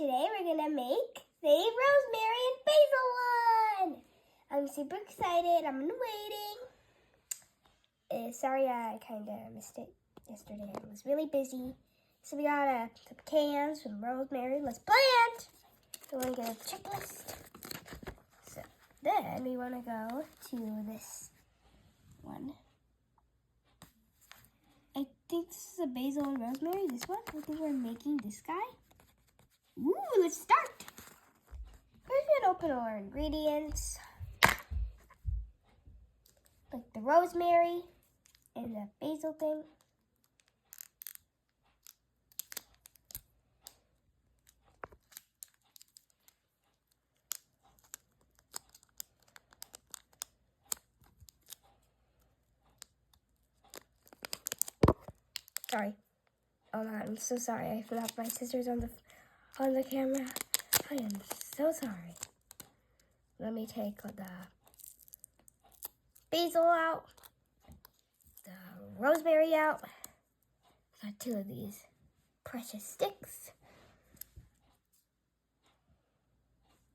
today we're gonna make the rosemary and basil one. I'm super excited. I'm waiting. Sorry, I kind of missed it yesterday. I was really busy. So we got some cans, some rosemary. Let's plant. We want to get a checklist. So then we want to go to this one. I think this is a basil and rosemary. This one. I think we're making this guy. Ooh, let's start. We're gonna open our ingredients, like the rosemary and the basil thing. Sorry. Oh my, I'm so sorry. I forgot my scissors on the camera. I am so sorry. Let me take the basil out, the rosemary out. Got two of these precious sticks.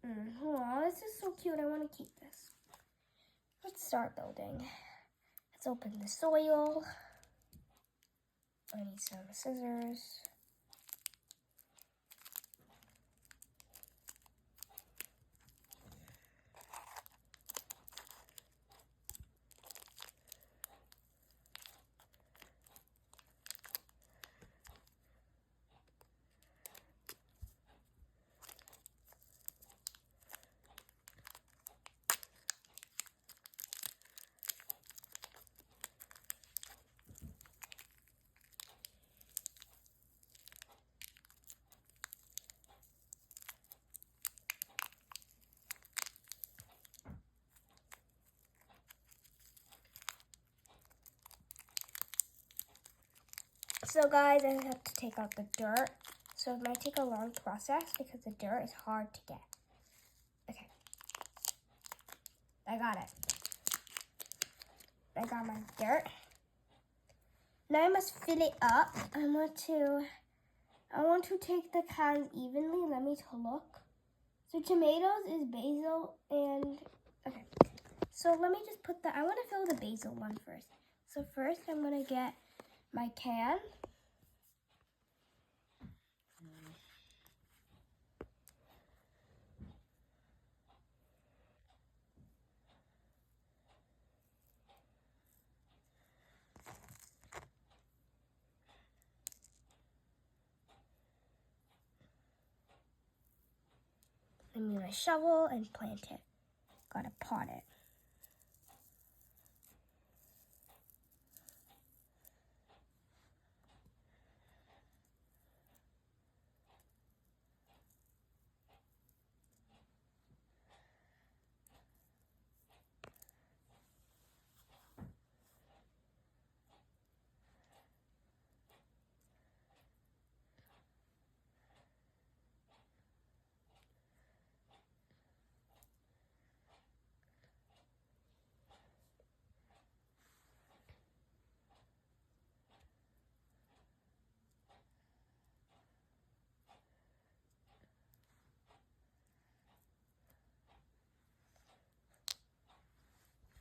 Oh, this is so cute. I want to keep this. Let's start building. Let's open the soil. I need some scissors. So guys, I have to take out the dirt. So it might take a long process because the dirt is hard to get. Okay. I got it. I got my dirt. Now I must fill it up. I want to take the cans evenly. Let me look. So tomatoes is basil and okay. So let me just put I want to fill the basil one first. So first I'm gonna get my can. I'm gonna shovel and plant it. Gotta pot it.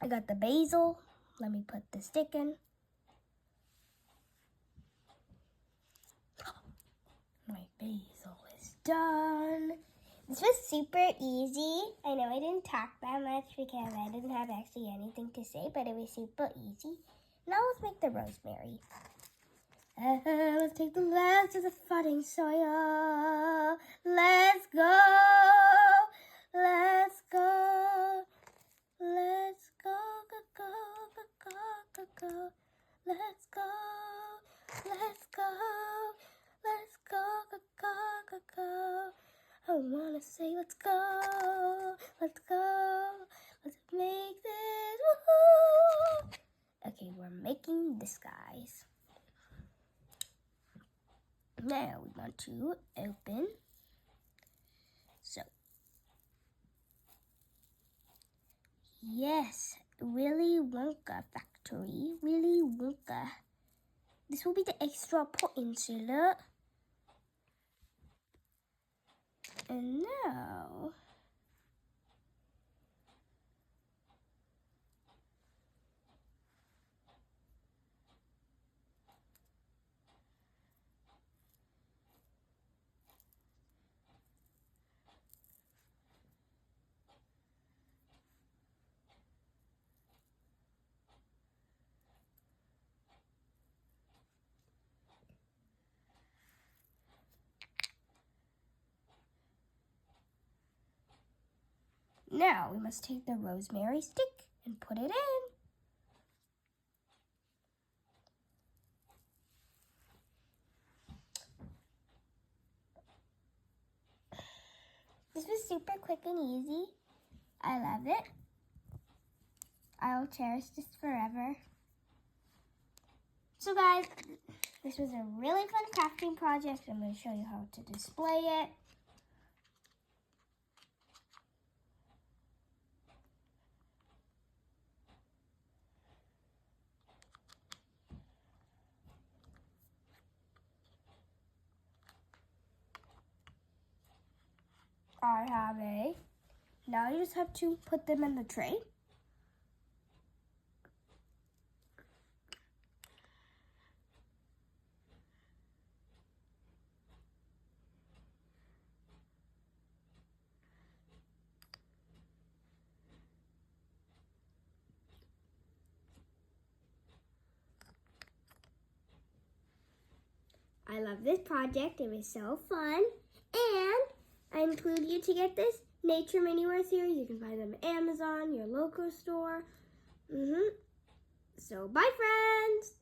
I got the basil. Let me put the stick in. My basil is done. This was super easy. I know I didn't talk that much because I didn't have actually anything to say, but it was super easy. Now let's make the rosemary. Let's take the last of the flooding soil. Let's go. Let's go. Let's go, go, go, go, go, go. Let's go. Let's go. Let's go, go, go, go, go. I wanna say let's go. Let's go. Let's make this. Woohoo! Okay, we're making this, guys. Now we want to open. So, yes, Willy Wonka factory. Willy Wonka. This will be the extra pot insert. And now, we must take the rosemary stick and put it in. This was super quick and easy. I love it. I'll cherish this forever. So guys, this was a really fun crafting project. I'm going to show you how to display it. I have now you just have to put them in the tray. I love this project. It was so fun. And I include you to get this nature mini worth here. You can find them at Amazon, your local store. So bye friends.